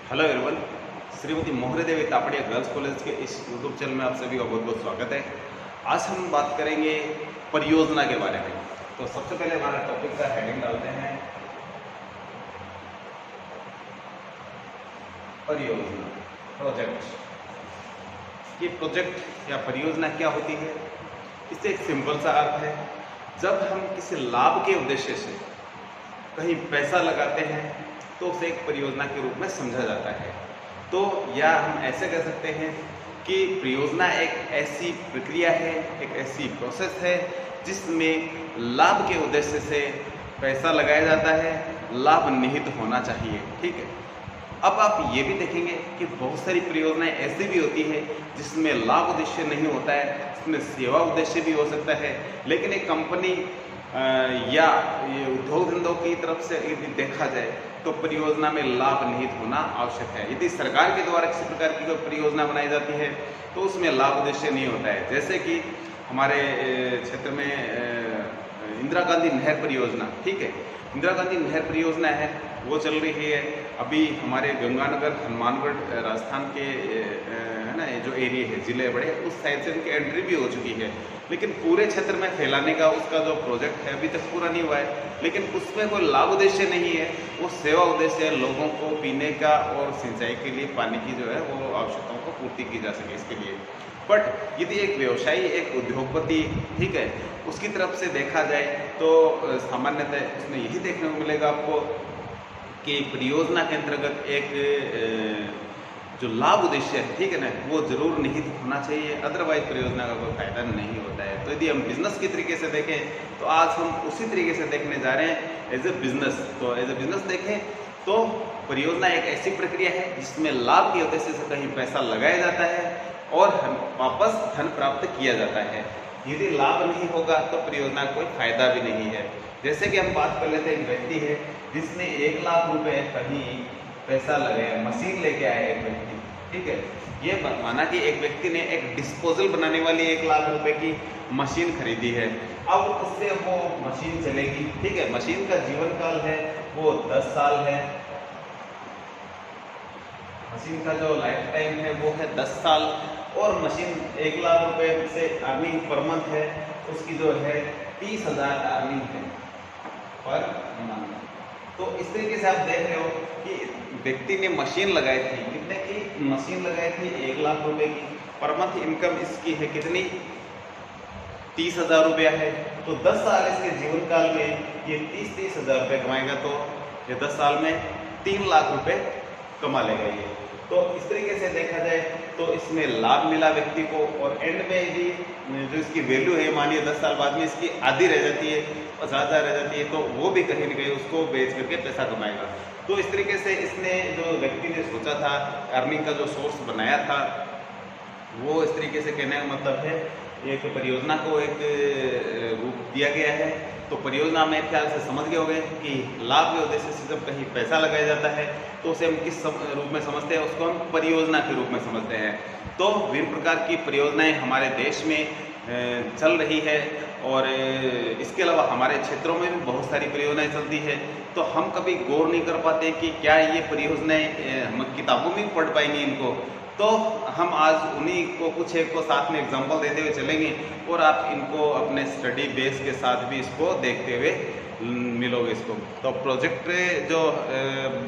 Hello everyone, Shrimati मोहरे देवी Tapadia girls college के इस यूट्यूब चैनल में आप सभी का बहुत बहुत स्वागत है। आज हम बात करेंगे परियोजना के बारे में। तो सबसे पहले हमारा टॉपिक का हेडिंग डालते हैं परियोजना, प्रोजेक्ट। ये प्रोजेक्ट या परियोजना क्या होती है? इससे एक सिंपल सा अर्थ है, जब हम किसी लाभ के उद्देश्य से कहीं पैसा लगाते हैं तो उसे एक परियोजना के रूप में समझा जाता है। तो या हम ऐसे कह सकते हैं कि परियोजना एक ऐसी प्रक्रिया है, एक ऐसी प्रोसेस है जिसमें लाभ के उद्देश्य से पैसा लगाया जाता है, लाभ निहित होना चाहिए। ठीक है। अब आप ये भी देखेंगे कि बहुत सारी परियोजनाएं ऐसी भी होती है जिसमें लाभ उद्देश्य नहीं होता है, इसमें सेवा उद्देश्य भी हो सकता है। लेकिन एक कंपनी या ये उद्योग धंधों की तरफ से यदि देखा जाए तो परियोजना में लाभ निहित होना आवश्यक है। यदि सरकार के द्वारा किसी प्रकार की कोई परियोजना बनाई जाती है तो उसमें लाभ उद्देश्य नहीं होता है। जैसे कि हमारे क्षेत्र में इंदिरा गांधी नहर परियोजना, ठीक है, इंदिरा गांधी नहर परियोजना है, वो चल रही है। अभी हमारे गंगानगर, हनुमानगढ़, राजस्थान के है ना, जो एरिया है, जिले बड़े, उस साइड से उनकी एंट्री भी हो चुकी है। लेकिन पूरे क्षेत्र में फैलाने का उसका जो प्रोजेक्ट है अभी तक पूरा नहीं हुआ है। लेकिन उसमें कोई लाभ उद्देश्य नहीं है, वो सेवा उद्देश्य है, लोगों को पीने का और सिंचाई के लिए पानी की जो है वो आवश्यकताओं को पूर्ति की जा सके इसके लिए। बट यदि एक व्यवसायी, एक उद्योगपति, ठीक है, उसकी तरफ से देखा जाए तो सामान्यतः उसमें यही देखने को मिलेगा आपको कि परियोजना के अंतर्गत एक जो लाभ उद्देश्य है, ठीक है ना, वो जरूर निहित होना चाहिए, अदरवाइज परियोजना का कोई फायदा नहीं होता है। तो यदि हम बिजनेस की तरीके से देखें तो आज हम उसी तरीके से देखने जा रहे हैं एज ए बिजनेस। तो एज ए बिजनेस देखें तो परियोजना एक ऐसी प्रक्रिया है जिसमें लाभ के उद्देश्य से कहीं पैसा लगाया जाता है और वापस धन प्राप्त किया जाता है। यदि लाभ नहीं होगा तो परियोजना का कोई फायदा भी नहीं है। जैसे कि हम बात कर लेते हैं, एक व्यक्ति है जिसने 1 लाख रुपए कहीं पैसा लगाया, मशीन लेके आया एक व्यक्ति, ठीक है। ये माना कि एक व्यक्ति ने एक डिस्पोजल बनाने वाली 1 लाख रुपए की मशीन खरीदी है। अब उससे वो मशीन चलेगी, ठीक है। मशीन का जीवन काल है वो 10 साल है। मशीन का जो लाइफ टाइम है वो है 10 साल। और मशीन 1 लाख रुपए से अर्निंग पर मंथ है, उसकी जो है 30,000 अर्निंग है पर मंथ। तो इस तरीके से आप देख रहे हो कि व्यक्ति ने मशीन लगाई थी, कितने की मशीन लगाई थी? 1 लाख रुपए की। पर मंथ इनकम इसकी है कितनी? 30,000 रुपया है। तो 10 साल इसके जीवन काल में ये 30,000 रुपये कमाएगा, तो ये 10 साल में 3 लाख रुपए कमा लेगा ये। तो इस तरीके से देखा जाए तो इसमें लाभ मिला व्यक्ति को, और एंड में भी जो इसकी वैल्यू है, मानिए 10 साल बाद में इसकी आधी रह जाती है, 50,000 रह जाती है, तो वो भी कहीं ना कहीं उसको बेच करके पैसा कमाएगा। तो इस तरीके से इसने, जो व्यक्ति ने सोचा था, अर्निंग का जो सोर्स बनाया था, वो इस तरीके से कहने का मतलब है एक परियोजना को एक रूप दिया गया है। तो परियोजना में ख्याल से समझ गए होंगे कि लाभ के उद्देश्य से जब कहीं पैसा लगाया जाता है तो उसे हम किस रूप में समझते हैं? उसको हम परियोजना के रूप में समझते हैं। तो विभिन्न प्रकार की परियोजनाएं हमारे देश में चल रही है, और इसके अलावा हमारे क्षेत्रों में भी बहुत सारी परियोजनाएं चलती है। तो हम कभी गौर नहीं कर पाते कि क्या ये परियोजनाएं हम किताबों में पढ़ पाएंगे इनको। तो हम आज उन्हीं को कुछ एक को साथ में एग्जांपल देते हुए चलेंगे, और आप इनको अपने स्टडी बेस के साथ भी इसको देखते हुए मिलोगे इसको। तो प्रोजेक्ट जो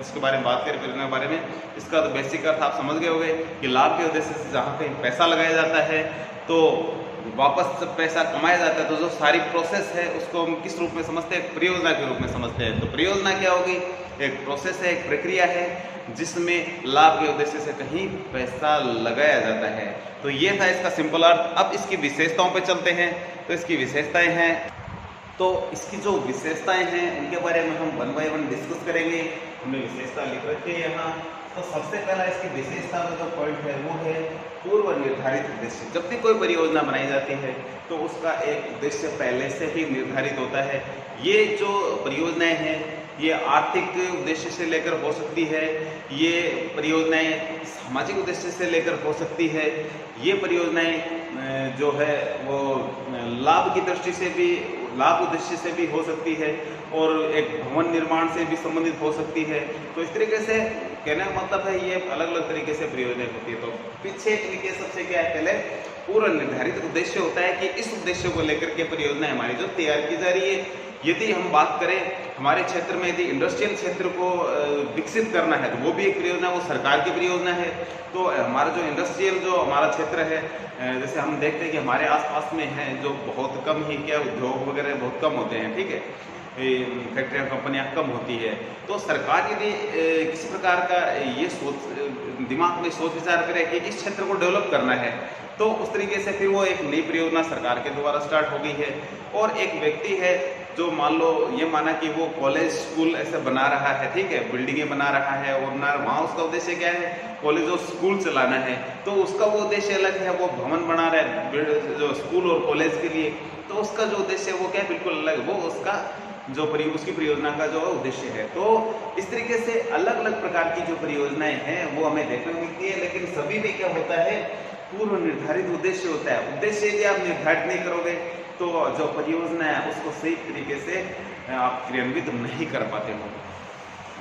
इसके बारे में बात करें, परियोजना के बारे में, इसका तो बेसिक अर्थ आप समझ गए होंगे कि लाभ के उद्देश्य से जहाँ कहीं पैसा लगाया जाता है तो वापस जब पैसा कमाया जाता है तो जो सारी प्रोसेस है उसको हम किस रूप में समझते हैं? परियोजना के रूप में समझते हैं। तो परियोजना क्या होगी? एक प्रोसेस है, एक प्रक्रिया है जिसमें लाभ के उद्देश्य से कहीं पैसा लगाया जाता है। तो ये था इसका सिंपल अर्थ। अब इसकी विशेषताओं पे चलते हैं। तो इसकी विशेषताएं हैं, तो इसकी जो विशेषताएं हैं उनके बारे में हम 1 बाय 1 डिस्कस करेंगे। हमने विशेषता लिख रखी है यहाँ। तो सबसे पहला इसकी विशेषता में जो पॉइंट है वो है पूर्व निर्धारित उद्देश्य। जब भी कोई परियोजना बनाई जाती है तो उसका एक उद्देश्य पहले से ही निर्धारित होता है। ये जो परियोजनाएं हैं ये आर्थिक उद्देश्य से लेकर हो सकती है, ये परियोजनाएं सामाजिक उद्देश्य से लेकर हो सकती है, ये परियोजनाएं जो है वो लाभ की दृष्टि से भी, लाभ उद्देश्य से भी हो सकती है, और एक भवन निर्माण से भी संबंधित हो सकती है। तो इस तरीके से कहने का मतलब है ये अलग अलग तरीके से प्रयोजन होती है। तो पीछे इनके सबसे क्या है, पहले पूर्व निर्धारित उद्देश्य होता है कि इस उद्देश्य को लेकर के परियोजना हमारी जो तैयार की जा रही है। यदि हम बात करें हमारे क्षेत्र में, यदि इंडस्ट्रियल क्षेत्र को विकसित करना है तो वो भी एक परियोजना, वो सरकार की परियोजना है। तो हमारा जो इंडस्ट्रियल जो हमारा क्षेत्र है, जैसे हम देखते हैं कि हमारे आसपास में है जो बहुत कम ही क्या उद्योग वगैरह बहुत कम होते हैं, ठीक है, फैक्ट्रियाँ कंपनियाँ कम होती है। तो सरकार यदि किसी प्रकार का ये सोच दिमाग में सोच विचार करे कि इस क्षेत्र को डेवलप करना है, तो उस तरीके से फिर वो एक नई परियोजना सरकार के द्वारा स्टार्ट हो गई है। और एक व्यक्ति है जो मान लो ये माना कि वो कॉलेज स्कूल ऐसे बना रहा है, ठीक है, बिल्डिंगें बना रहा है, और ना वहाँ उसका उद्देश्य क्या है, कॉलेज और स्कूल चलाना है, तो उसका वो उद्देश्य अलग है। वो भवन बना रहा है जो स्कूल और कॉलेज के लिए, तो उसका जो उद्देश्य है वो क्या है, बिल्कुल अलग, वो उसका जो उसकी परियोजना का जो उद्देश्य है। तो इस तरीके से अलग अलग प्रकार की जो परियोजनाएं हैं वो हमें देखने को मिलती है, लेकिन सभी में क्या होता है, पूर्व निर्धारित उद्देश्य होता है। उद्देश्य यदि आप निर्धारित नहीं करोगे तो जो परियोजना है उसको सही तरीके से आप क्रियान्वित नहीं कर पाते हो।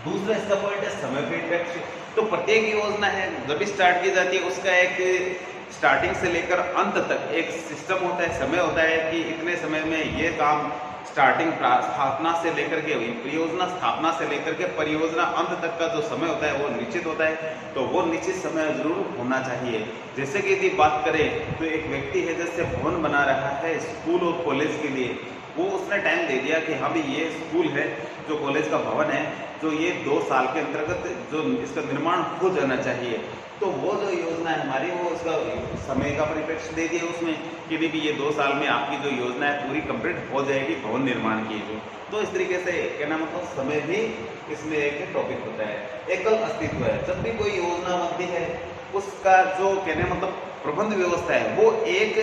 दूसरा इसका पॉइंट है समय परिप्रेक्ष्य। तो प्रत्येक योजना है जब भी स्टार्ट की जाती है उसका एक स्टार्टिंग से लेकर अंत तक एक सिस्टम होता है, समय होता है कि इतने समय में ये काम स्टार्टिंग स्थापना से लेकर के परियोजना स्थापना से लेकर के परियोजना अंत तक का जो समय होता है वो निश्चित होता है। तो वो निश्चित समय जरूर होना चाहिए। जैसे कि यदि बात करें तो एक व्यक्ति है जैसे भवन बना रहा है स्कूल और कॉलेज के लिए, वो उसने टाइम दे दिया कि हाँ भाई ये स्कूल है जो कॉलेज का भवन है, तो ये 2 साल के अंतर्गत जो इसका निर्माण हो जाना चाहिए। तो वो जो योजना है हमारी वो उसका समय का परिप्रेक्ष्य दे दिया उसमें कि देखिए ये 2 साल में आपकी जो योजना है पूरी कंप्लीट हो जाएगी भवन निर्माण की जो। तो इस तरीके से कहना मतलब समय भी इसमें एक टॉपिक होता है। एकल अस्तित्व है, जब भी कोई योजना बनती है उसका जो कहने मतलब प्रबंध व्यवस्था है वो एक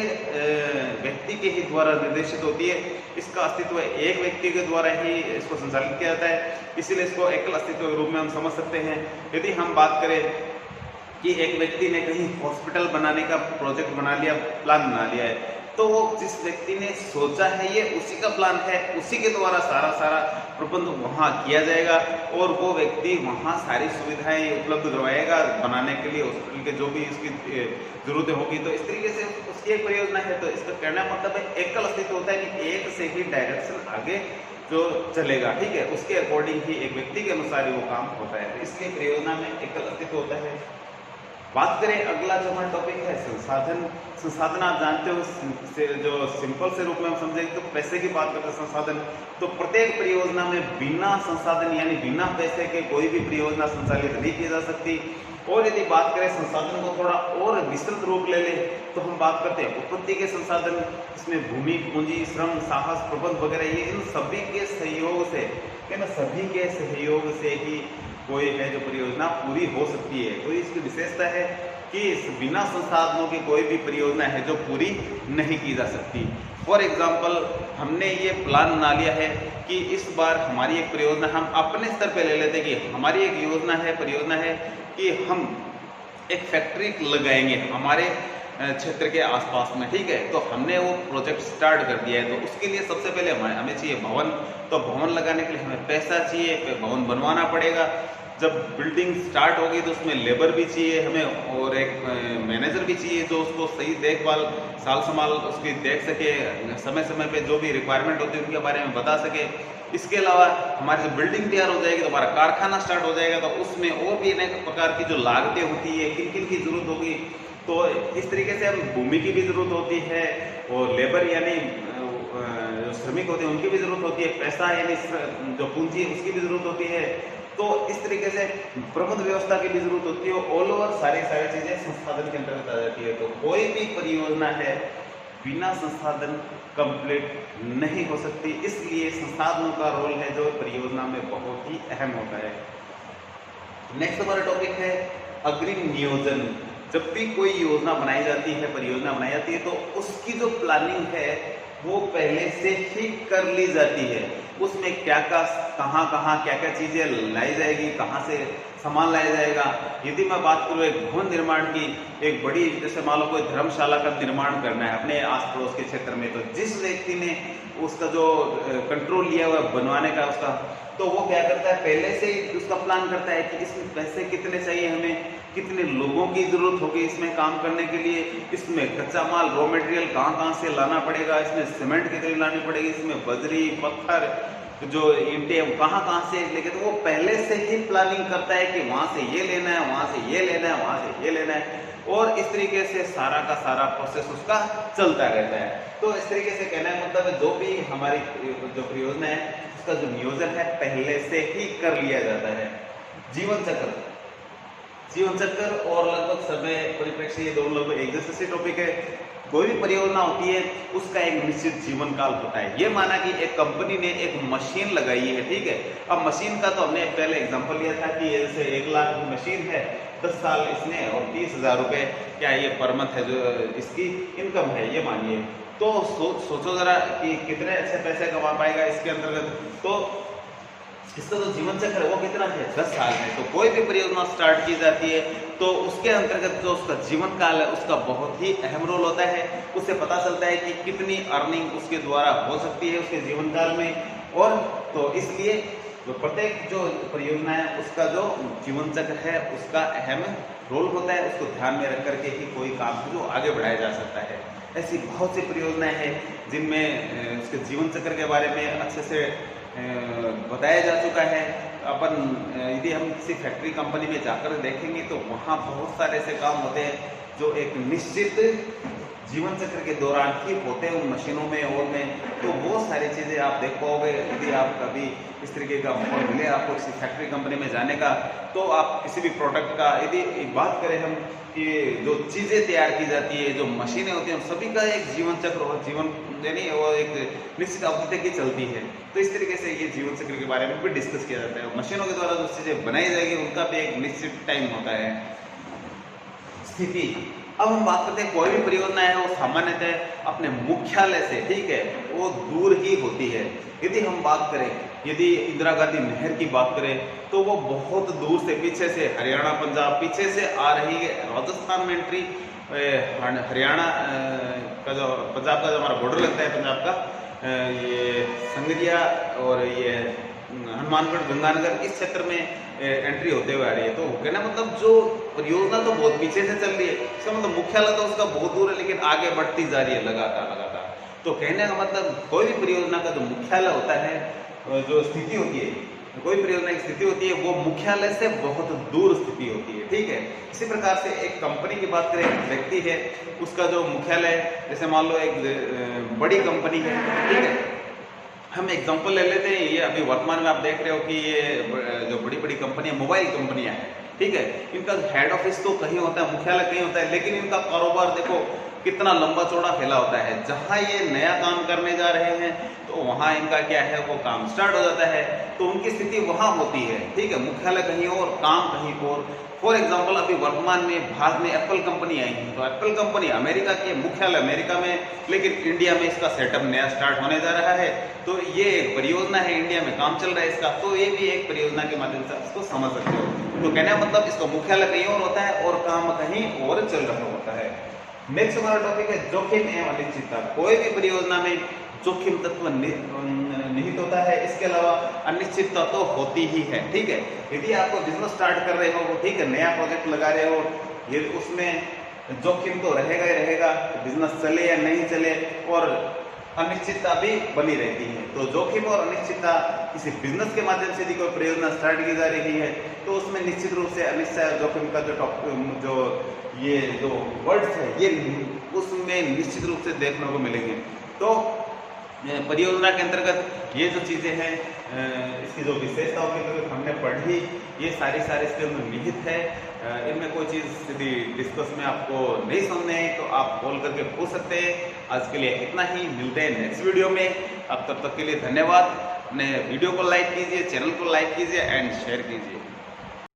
व्यक्ति के ही द्वारा निर्देशित होती है। इसका अस्तित्व एक व्यक्ति के द्वारा ही इसको संचालित किया जाता है, इसीलिए इसको एकल अस्तित्व के रूप में हम समझ सकते हैं। यदि हम बात करें कि एक व्यक्ति ने कहीं हॉस्पिटल बनाने का प्रोजेक्ट बना लिया, प्लान बना लिया है, तो वो जिस व्यक्ति ने सोचा है ये उसी का प्लान है, उसी के द्वारा सारा प्रबंध वहाँ किया जाएगा और वो व्यक्ति वहाँ सारी सुविधाएं उपलब्ध करवाएगा बनाने के लिए हॉस्पिटल के जो भी इसकी जरूरतें होगी। तो इस तरीके से उसकी एक परियोजना है। तो इसका कहना मतलब है एकल अस्तित्व होता है कि एक से ही डायरेक्शन आगे जो चलेगा, ठीक है, उसके अकॉर्डिंग ही एक व्यक्ति के अनुसार ही वो काम होता है। इसलिए परियोजना में एकल अस्तित्व होता है। बात करें अगला जो हमारा टॉपिक है संसाधन आप जानते हो जो सिंपल से रूप में हम समझेंगे तो पैसे की बात करते हैं संसाधन। तो प्रत्येक परियोजना में बिना संसाधन यानी बिना पैसे के कोई भी परियोजना संचालित नहीं की जा सकती। और यदि बात करें संसाधन को थोड़ा और विस्तृत रूप ले ले तो हम बात करते हैं उत्पत्ति के संसाधन, इसमें भूमि, पूंजी, श्रम, साहस, प्रबंध वगैरह, ये इन सभी के सहयोग से सभी के सहयोग से ही कोई है जो परियोजना पूरी हो सकती है। तो इसकी विशेषता है कि बिना संसाधनों की कोई भी परियोजना है जो पूरी नहीं की जा सकती। फॉर एग्जाम्पल हमने ये प्लान बना लिया है कि इस बार हमारी एक परियोजना हम अपने स्तर पे ले लेते कि हमारी एक योजना है, परियोजना है कि हम एक फैक्ट्री लगाएंगे हमारे क्षेत्र के आसपास में, ठीक है। तो हमने वो प्रोजेक्ट स्टार्ट कर दिया है। तो उसके लिए सबसे पहले हमें चाहिए भवन। तो भवन लगाने के लिए हमें पैसा चाहिए, भवन बनवाना पड़ेगा। जब बिल्डिंग स्टार्ट होगी तो उसमें लेबर भी चाहिए हमें और एक मैनेजर भी चाहिए जो उसको सही देखभाल साल संभाल उसकी देख सके, समय समय पे जो भी रिक्वायरमेंट होती है उनके बारे में बता सके। इसके अलावा हमारी जब बिल्डिंग तैयार हो जाएगी तो हमारा कारखाना स्टार्ट हो जाएगा, तो उसमें और भी अनेक प्रकार की जो लागतें होती है, किन किन की जरूरत होगी। तो इस तरीके से हम भूमि की भी जरूरत होती है और लेबर यानी जो श्रमिक होते हैं उनकी भी जरूरत होती है, पैसा यानी जो पूंजी है उसकी भी जरूरत होती है। तो इस तरीके से प्रबंध व्यवस्था की भी जरूरत होती है। ऑल ओवर सारी चीजें संसाधन के अंतर्गत आ जाती है। तो कोई भी परियोजना है बिना संसाधन कंप्लीट नहीं हो सकती, इसलिए संसाधनों का रोल है जो परियोजना में बहुत ही अहम होता है। नेक्स्ट हमारा टॉपिक है अग्रिम नियोजन। जब भी कोई योजना बनाई जाती है, परियोजना बनाई जाती है, तो उसकी जो प्लानिंग है वो पहले से ही कर ली जाती है। उसमें क्या कहाँ क्या चीजें लाई जाएगी, कहाँ से सामान लाया जाएगा। यदि मैं बात करूँ एक भवन निर्माण की, एक बड़ी जैसे मान लो कोई धर्मशाला का निर्माण करना है अपने आस पड़ोस के क्षेत्र में, तो जिस व्यक्ति ने उसका जो कंट्रोल लिया हुआ बनवाने का उसका, तो वो क्या करता है पहले से ही उसका प्लान करता है कि इसमें पैसे कितने चाहिए, हमें कितने लोगों की जरूरत होगी इसमें काम करने के लिए, इसमें कच्चा माल रॉ मटेरियल कहाँ से लाना पड़ेगा, इसमें सीमेंट कितनी लानी पड़ेगी, इसमें बजरी पत्थर जो ईंटें कहाँ से लेके, तो वो पहले से ही प्लानिंग करता है कि वहां से ये लेना है, वहां से ये लेना है, वहां से ये लेना है, और इस तरीके से सारा का सारा प्रोसेस उसका चलता रहता है। तो इस तरीके से कहना है मतलब जो भी हमारी जो परियोजना है उसका जो नियोजन है पहले से ही कर लिया जाता है। जीवन चक्र और लगभग समय परिप्रेक्ष्य ये दोनों लगभग एक जैसे टॉपिक है। कोई भी परियोजना होती है उसका एक निश्चित जीवन काल होता है। ये माना कि एक कंपनी ने एक मशीन लगाई है, ठीक है। अब मशीन का तो हमने पहले एग्जांपल लिया था कि जैसे 1 लाख की मशीन है, 10 साल इसने और 30,000 रुपये क्या ये पर मंथ है जो इसकी इनकम है, ये मानिए। तो सोचो जरा कि कितने अच्छे पैसे कमा पाएगा इसके अंतर्गत। तो इसका जो जीवन चक्र है वो कितना है, 10 साल में। तो कोई भी परियोजना स्टार्ट की जाती है तो उसके अंतर्गत जो उसका जीवन काल है उसका बहुत ही अहम रोल होता है। उससे पता चलता है कि कितनी अर्निंग उसके द्वारा हो सकती है उसके जीवन काल में। और तो इसलिए जो प्रत्येक जो परियोजना है उसका जो जीवन चक्र है उसका अहम रोल होता है। उसको ध्यान में रख करके ही कोई काम जो आगे बढ़ाया जा सकता है। ऐसी बहुत सी परियोजनाएं हैं जिनमें उसके जीवन चक्र के बारे में अच्छे से बताया जा चुका है। अपन यदि हम किसी फैक्ट्री कंपनी में जाकर देखेंगे तो वहाँ बहुत सारे ऐसे काम होते हैं जो एक निश्चित जीवन चक्र के दौरान ही होते हैं उन मशीनों में और में। तो वो सारी चीज़ें आप देख पाओगे यदि आप कभी इस तरीके का मौका मिले आपको किसी फैक्ट्री कंपनी में जाने का। तो आप किसी भी प्रोडक्ट का यदि बात करें हम कि जो चीज़ें तैयार की जाती है, जो मशीनें होती हैं, सभी का एक जीवन चक्र और जीवन यानी वो एक निश्चित अवधि तक ही चलती है। तो इस तरीके से ये जीवन चक्र के बारे में भी डिस्कस किया जाता है। मशीनों के द्वारा जो चीज़ें बनाई जाएगी उनका भी एक निश्चित टाइम होता है। स्थिति, अब हम बात करते हैं कोई भी परियोजना है वो सामान्यतः अपने मुख्यालय से, ठीक है, वो दूर ही होती है। यदि हम बात करें, यदि इंदिरा गांधी नहर की बात करें तो वो बहुत दूर से पीछे से हरियाणा पंजाब पीछे से आ रही है, राजस्थान में एंट्री, हरियाणा का जो पंजाब का जो हमारा बॉर्डर लगता है पंजाब का, ये संगरिया और ये हनुमानगढ़ गंगानगर इस क्षेत्र में एंट्री होते हुए आ रही है। तो कहना मतलब जो परियोजना तो बहुत पीछे से चल रही है, इसका मतलब मुख्यालय तो उसका बहुत दूर है लेकिन आगे बढ़ती जा रही है लगातार। तो कहने का मतलब कोई भी परियोजना का जो मुख्यालय होता है, जो स्थिति होती है, कोई परियोजना की स्थिति होती है वो मुख्यालय से बहुत दूर स्थिति होती है, ठीक है। इसी प्रकार से एक कंपनी की बात करें, एक व्यक्ति है उसका जो मुख्यालय, जैसे मान लो एक बड़ी कंपनी है, ठीक है, हम एग्जांपल ले लेते हैं। ये अभी वर्तमान में आप देख रहे हो कि ये जो बड़ी बड़ी कंपनियां, मोबाइल कंपनियां हैं, ठीक है, इनका हेड ऑफिस तो कहीं होता है, मुख्यालय कहीं होता है, लेकिन इनका कारोबार देखो कितना लंबा चौड़ा फैला होता है। जहां ये नया काम करने जा रहे हैं तो वहां इनका क्या है वो काम स्टार्ट हो जाता है, तो उनकी स्थिति वहां होती है, ठीक है, मुख्यालय कहीं और, काम कहीं और। फॉर एग्जाम्पल अभी वर्तमान में भारत में एप्पल कंपनी आई है, तो एप्पल कंपनी अमेरिका की मुख्यालय अमेरिका में, लेकिन इंडिया में इसका सेटअप नया स्टार्ट होने जा रहा है। तो ये एक परियोजना है, इंडिया में काम चल रहा है इसका, तो ये भी एक परियोजना के माध्यम से इसको समझ सकते हो। तो कहने का मतलब इसका मुख्यालय कहीं और होता है और काम कहीं और चल रहा होता है। नेक्स्ट हमारा टॉपिक है जोखिम एवं अनिश्चितता। कोई भी परियोजना में जोखिम तत्व निहित होता है, इसके अलावा अनिश्चितता तो होती ही है, ठीक है। यदि आपको बिजनेस स्टार्ट कर रहे हो, ठीक है, नया प्रोजेक्ट लगा रहे हो, ये उसमें जोखिम तो रहेगा ही रहेगा, बिजनेस चले या नहीं चले, और अनिश्चितता भी बनी रहती है। तो जोखिम और अनिश्चितता किसी बिजनेस के माध्यम से यदि कोई परियोजना स्टार्ट की जा रही है तो उसमें निश्चित रूप से अनिश्चय और जोखिम का जो ये जो वर्ड्स है ये उसमें निश्चित रूप से देखने को मिलेंगे। तो परियोजना के अंतर्गत ये जो चीज़ें हैं, इसकी जो विशेषताओं के अंतर्गत हमने पढ़ी, ये सारी इसके अंदर निहित है। इनमें कोई चीज़ यदि डिस्कस में आपको नहीं समझ में तो आप कॉल करके पूछ सकते हैं। आज के लिए इतना ही, मिलते हैं नेक्स्ट वीडियो में। अब तब तक के लिए धन्यवाद। अपने वीडियो को लाइक कीजिए, चैनल को लाइक कीजिए एंड शेयर कीजिए।